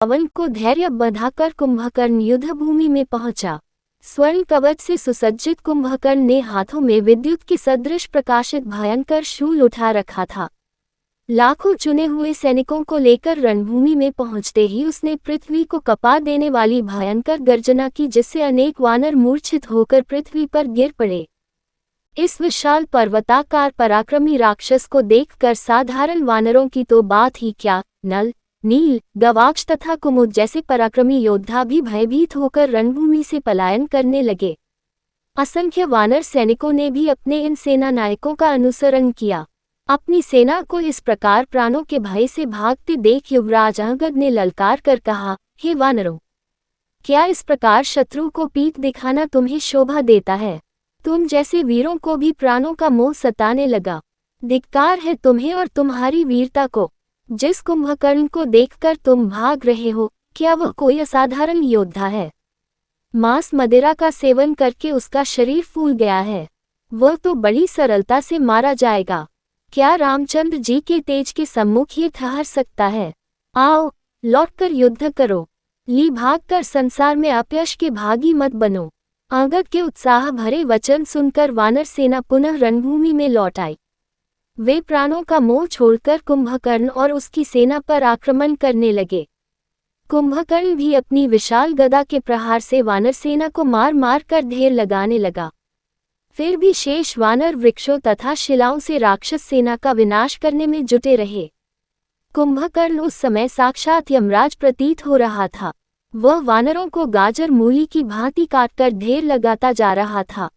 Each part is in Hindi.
रावण को धैर्य बंधाकर कुंभकर्ण युद्ध भूमि में पहुंचा। स्वर्ण कवच से सुसज्जित कुंभकर्ण ने हाथों में विद्युत के सदृश प्रकाशित भयंकर शूल उठा रखा था। लाखों चुने हुए सैनिकों को लेकर रणभूमि में पहुंचते ही उसने पृथ्वी को कपा देने वाली भयंकर गर्जना की, जिससे अनेक वानर मूर्छित होकर पृथ्वी पर गिर पड़े। इस विशाल पर्वताकार पराक्रमी राक्षस को देखकर साधारण वानरों की तो बात ही क्या, नल, नील, गवाक्ष तथा कुमुद जैसे पराक्रमी योद्धा भी भयभीत होकर रणभूमि से पलायन करने लगे। असंख्य वानर सैनिकों ने भी अपने इन सेना नायकों का अनुसरण किया। अपनी सेना को इस प्रकार प्राणों के भय से भागते देख युवराज अंगद ने ललकार कर कहा, हे वानरों, क्या इस प्रकार शत्रु को पीठ दिखाना तुम्हें शोभा देता है? तुम जैसे वीरों को भी प्राणों का मोह सताने लगा। धिक्कार है तुम्हें और तुम्हारी वीरता को। जिस कुंभकर्ण को देखकर तुम भाग रहे हो, क्या वह कोई असाधारण योद्धा है? मांस मदिरा का सेवन करके उसका शरीर फूल गया है। वह तो बड़ी सरलता से मारा जाएगा। क्या रामचंद्र जी के तेज के सम्मुख ये ठहर सकता है? आओ, लौटकर युद्ध करो। ली भागकर संसार में अपयश के भागी मत बनो। अंगद के उत्साह भरे वचन सुनकर वानर सेना पुनः रणभूमि में लौट आई। वे प्राणों का मोह छोड़कर कुंभकर्ण और उसकी सेना पर आक्रमण करने लगे। कुंभकर्ण भी अपनी विशाल गदा के प्रहार से वानर सेना को मार मार कर ढेर लगाने लगा। फिर भी शेष वानर वृक्षों तथा शिलाओं से राक्षस सेना का विनाश करने में जुटे रहे। कुंभकर्ण उस समय साक्षात यमराज प्रतीत हो रहा था। वह वानरों को गाजर मूली की भांति काटकर ढेर लगाता जा रहा था।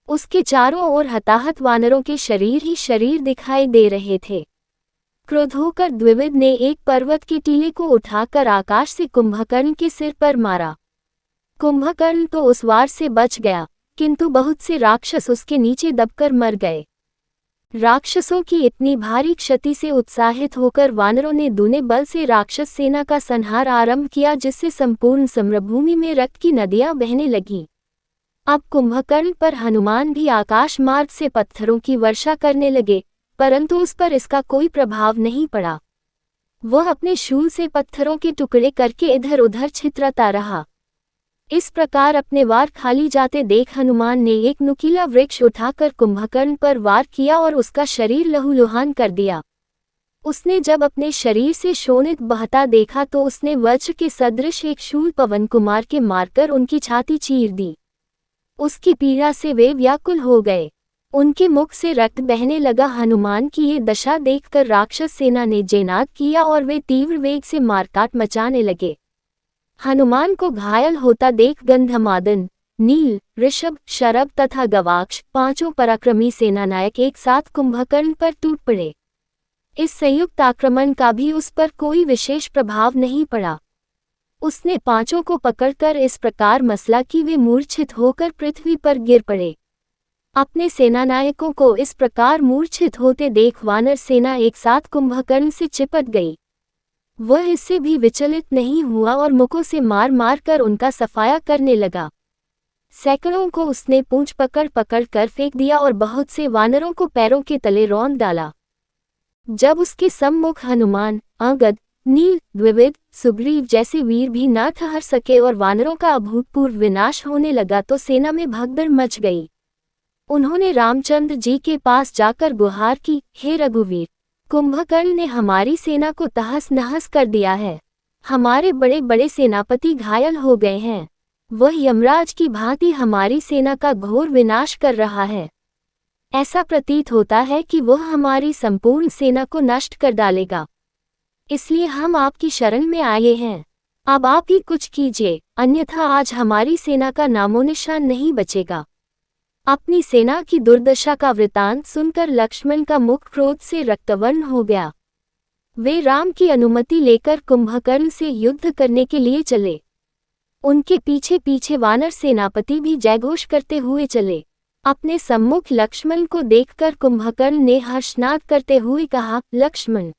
उसके चारों ओर हताहत वानरों के शरीर ही शरीर दिखाई दे रहे थे। क्रोध होकर द्विविद ने एक पर्वत के टीले को उठाकर आकाश से कुंभकर्ण के सिर पर मारा। कुंभकर्ण तो उस वार से बच गया, किंतु बहुत से राक्षस उसके नीचे दबकर मर गए। राक्षसों की इतनी भारी क्षति से उत्साहित होकर वानरों ने दूने बल से राक्षस सेना का संहार आरंभ किया, जिससे संपूर्ण समरभूमि में रक्त की नदियां बहने लगीं। अब कुंभकर्ण पर हनुमान भी आकाश मार्ग से पत्थरों की वर्षा करने लगे, परंतु उस पर इसका कोई प्रभाव नहीं पड़ा। वह अपने शूल से पत्थरों के टुकड़े करके इधर उधर छितराता रहा। इस प्रकार अपने वार खाली जाते देख हनुमान ने एक नुकीला वृक्ष उठाकर कुंभकर्ण पर वार किया और उसका शरीर लहूलुहान कर दिया। उसने जब अपने शरीर से शोणित बहता देखा तो उसने वज्र के सदृश एक शूल पवन कुमार के मारकर उनकी छाती चीर दी। उसकी पीड़ा से वे व्याकुल हो गए। उनके मुख से रक्त बहने लगा। हनुमान की ये दशा देखकर राक्षस सेना ने जयनाद किया और वे तीव्र वेग से मारकाट मचाने लगे। हनुमान को घायल होता देख गंधमादन, नील, ऋषभ, शरभ तथा गवाक्ष पांचों पराक्रमी सेनानायक एक साथ कुंभकर्ण पर टूट पड़े। इस संयुक्त आक्रमण का भी उस पर कोई विशेष प्रभाव नहीं पड़ा। उसने पांचों को पकड़कर इस प्रकार मसला कि वे मूर्छित होकर पृथ्वी पर गिर पड़े। अपने सेनानायकों को इस प्रकार मूर्छित होते देख वानर सेना एक साथ कुंभकर्ण से चिपट गई। वह इससे भी विचलित नहीं हुआ और मुकों से मार मार कर उनका सफाया करने लगा। सैकड़ों को उसने पूंछ पकड़ पकड़ कर फेंक दिया और बहुत से वानरों को पैरों के तले रौंद डाला। जब उसके सम्मुख हनुमान, अंगद, नील, द्विविद, सुग्रीव जैसे वीर भी न ठहर सके और वानरों का अभूतपूर्व विनाश होने लगा तो सेना में भगदड़ मच गई। उन्होंने रामचंद्र जी के पास जाकर गुहार की, हे रघुवीर, कुंभकर्ण ने हमारी सेना को तहस नहस कर दिया है। हमारे बड़े बड़े सेनापति घायल हो गए हैं। वह यमराज की भांति हमारी सेना का घोर विनाश कर रहा है। ऐसा प्रतीत होता है कि वह हमारी संपूर्ण सेना को नष्ट कर डालेगा। इसलिए हम आपकी शरण में आए हैं। अब आप ही कुछ कीजिए, अन्यथा आज हमारी सेना का नामोनिशान नहीं बचेगा। अपनी सेना की दुर्दशा का वृतांत सुनकर लक्ष्मण का मुख क्रोध से रक्तवर्ण हो गया। वे राम की अनुमति लेकर कुंभकर्ण से युद्ध करने के लिए चले। उनके पीछे पीछे वानर सेनापति भी जयघोष करते हुए चले। अपने सम्मुख लक्ष्मण को देखकर कुंभकर्ण ने हर्षनाद करते हुए कहा, लक्ष्मण,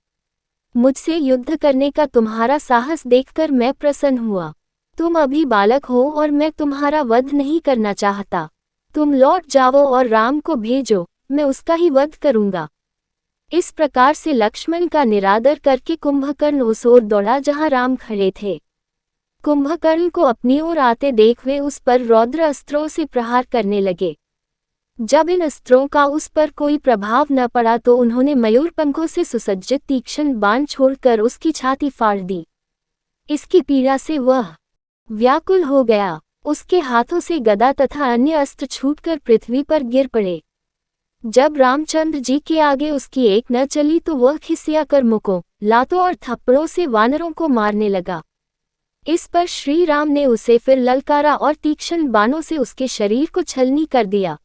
मुझसे युद्ध करने का तुम्हारा साहस देखकर मैं प्रसन्न हुआ। तुम अभी बालक हो और मैं तुम्हारा वध नहीं करना चाहता। तुम लौट जाओ और राम को भेजो, मैं उसका ही वध करूंगा। इस प्रकार से लक्ष्मण का निरादर करके कुंभकर्ण उस ओर दौड़ा जहां राम खड़े थे। कुंभकर्ण को अपनी ओर आते देख वे उस पर रौद्र अस्त्रों से प्रहार करने लगे। जब इन अस्त्रों का उस पर कोई प्रभाव न पड़ा तो उन्होंने मयूर पंखों से सुसज्जित तीक्ष्ण बाण छोड़कर उसकी छाती फाड़ दी। इसकी पीड़ा से वह व्याकुल हो गया। उसके हाथों से गदा तथा अन्य अस्त्र छूटकर पृथ्वी पर गिर पड़े। जब रामचंद्र जी के आगे उसकी एक न चली तो वह खिसिया कर मुकों, लातों और थप्पड़ों से वानरों को मारने लगा। इस पर श्री राम ने उसे फिर ललकारा और तीक्ष्ण बाणों से उसके शरीर को छलनी कर दिया।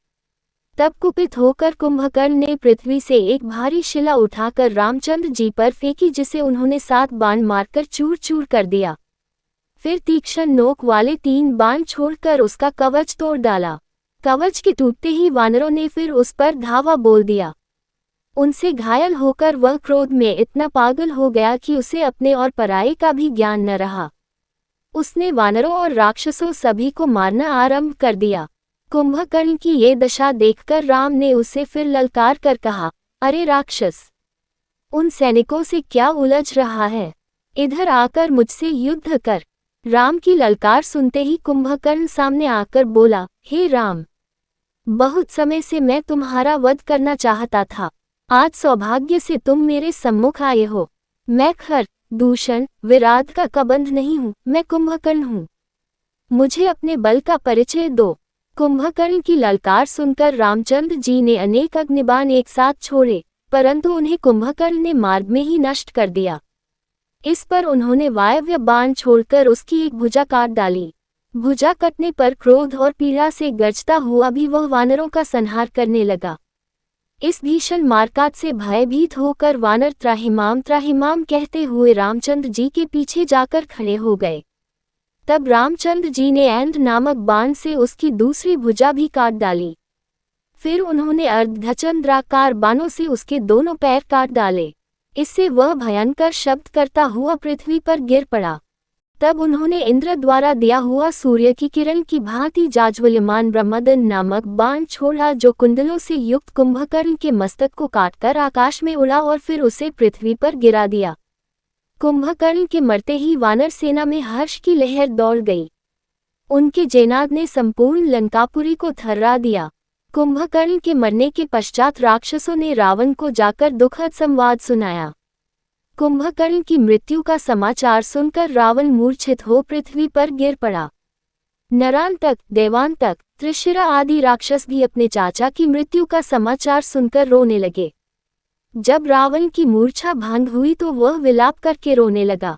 तब कुपित होकर कुंभकर्ण ने पृथ्वी से एक भारी शिला उठाकर रामचंद्र जी पर फेंकी, जिसे उन्होंने 7 बाण मारकर चूर चूर कर दिया। फिर तीक्ष्ण नोक वाले 3 बाण छोड़कर उसका कवच तोड़ डाला। कवच के टूटते ही वानरों ने फिर उस पर धावा बोल दिया। उनसे घायल होकर वह क्रोध में इतना पागल हो गया कि उसे अपने और पराये का भी ज्ञान न रहा। उसने वानरों और राक्षसों सभी को मारना आरंभ कर दिया। कुंभकर्ण की ये दशा देखकर राम ने उसे फिर ललकार कर कहा, अरे राक्षस, उन सैनिकों से क्या उलझ रहा है? इधर आकर मुझसे युद्ध कर। राम की ललकार सुनते ही कुंभकर्ण सामने आकर बोला, हे राम, बहुत समय से मैं तुम्हारा वध करना चाहता था। आज सौभाग्य से तुम मेरे सम्मुख आए हो। मैं खर, दूषण, विराध का कबंध नहीं हूँ, मैं कुंभकर्ण हूँ। मुझे अपने बल का परिचय दो। कुंभकर्ण की ललकार सुनकर रामचंद्र जी ने अनेक अग्निबाण एक साथ छोड़े, परंतु उन्हें कुंभकर्ण ने मार्ग में ही नष्ट कर दिया। इस पर उन्होंने वायव्य बाण छोड़कर उसकी एक भुजा काट डाली। भुजा कटने पर क्रोध और पीड़ा से गरजता हुआ भी वह वानरों का संहार करने लगा। इस भीषण मारकाट से भयभीत होकर वानर त्राहिमाम त्राहिमाम कहते हुए रामचंद्र जी के पीछे जाकर खड़े हो गए। तब रामचंद्र जी ने ऐंध नामक बाण से उसकी दूसरी भुजा भी काट डाली। फिर उन्होंने अर्धचंद्राकार बाणों से उसके दोनों पैर काट डाले। इससे वह भयंकर शब्द करता हुआ पृथ्वी पर गिर पड़ा। तब उन्होंने इंद्र द्वारा दिया हुआ सूर्य की किरण की भांति जाज्वल्यमान ब्रह्मदन नामक बाण छोड़ा, जो कुंडलों से युक्त कुंभकर्ण के मस्तक को काटकर आकाश में उड़ा और फिर उसे पृथ्वी पर गिरा दिया। कुंभकर्ण के मरते ही वानर सेना में हर्ष की लहर दौड़ गई। उनके जयनाद ने संपूर्ण लंकापुरी को थर्रा दिया। कुंभकर्ण के मरने के पश्चात राक्षसों ने रावण को जाकर दुखद संवाद सुनाया। कुंभकर्ण की मृत्यु का समाचार सुनकर रावण मूर्छित हो पृथ्वी पर गिर पड़ा। नरांतक, देवांतक, त्रिशिरा आदि राक्षस भी अपने चाचा की मृत्यु का समाचार सुनकर रोने लगे। जब रावण की मूर्छा भंग हुई तो वह विलाप करके रोने लगा,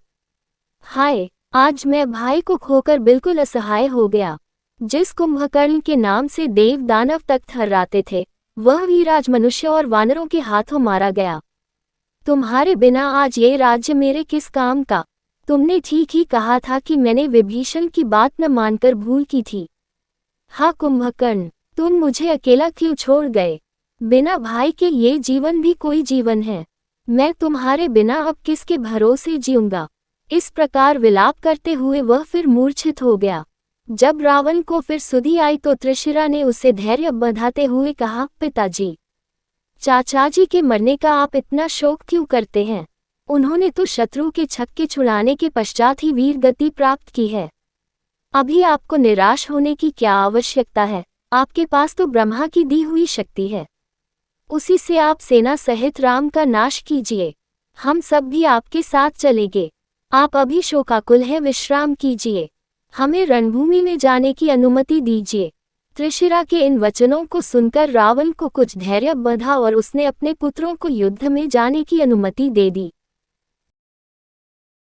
हाय, आज मैं भाई को खोकर बिल्कुल असहाय हो गया। जिस कुंभकर्ण के नाम से देव दानव तक थर्राते थे, वह भी राज मनुष्य और वानरों के हाथों मारा गया। तुम्हारे बिना आज ये राज्य मेरे किस काम का? तुमने ठीक ही कहा था कि मैंने विभीषण की बात न मानकर भूल की थी। हाँ कुंभकर्ण, तुम मुझे अकेला क्यों छोड़ गए? बिना भाई के ये जीवन भी कोई जीवन है। मैं तुम्हारे बिना अब किसके भरोसे जीऊंगा? इस प्रकार विलाप करते हुए वह फिर मूर्छित हो गया। जब रावण को फिर सुधि आई तो त्रिशिरा ने उसे धैर्य बंधाते हुए कहा, पिताजी, चाचाजी के मरने का आप इतना शोक क्यों करते हैं? उन्होंने तो शत्रु के छक्के छुड़ाने के पश्चात ही वीर गति प्राप्त की है। अभी आपको निराश होने की क्या आवश्यकता है? आपके पास तो ब्रह्मा की दी हुई शक्ति है। उसी से आप सेना सहित राम का नाश कीजिए। हम सब भी आपके साथ चलेंगे। आप अभी शोकाकुल हैं, विश्राम कीजिए। हमें रणभूमि में जाने की अनुमति दीजिए। त्रिशिरा के इन वचनों को सुनकर रावण को कुछ धैर्य बंधा और उसने अपने पुत्रों को युद्ध में जाने की अनुमति दे दी।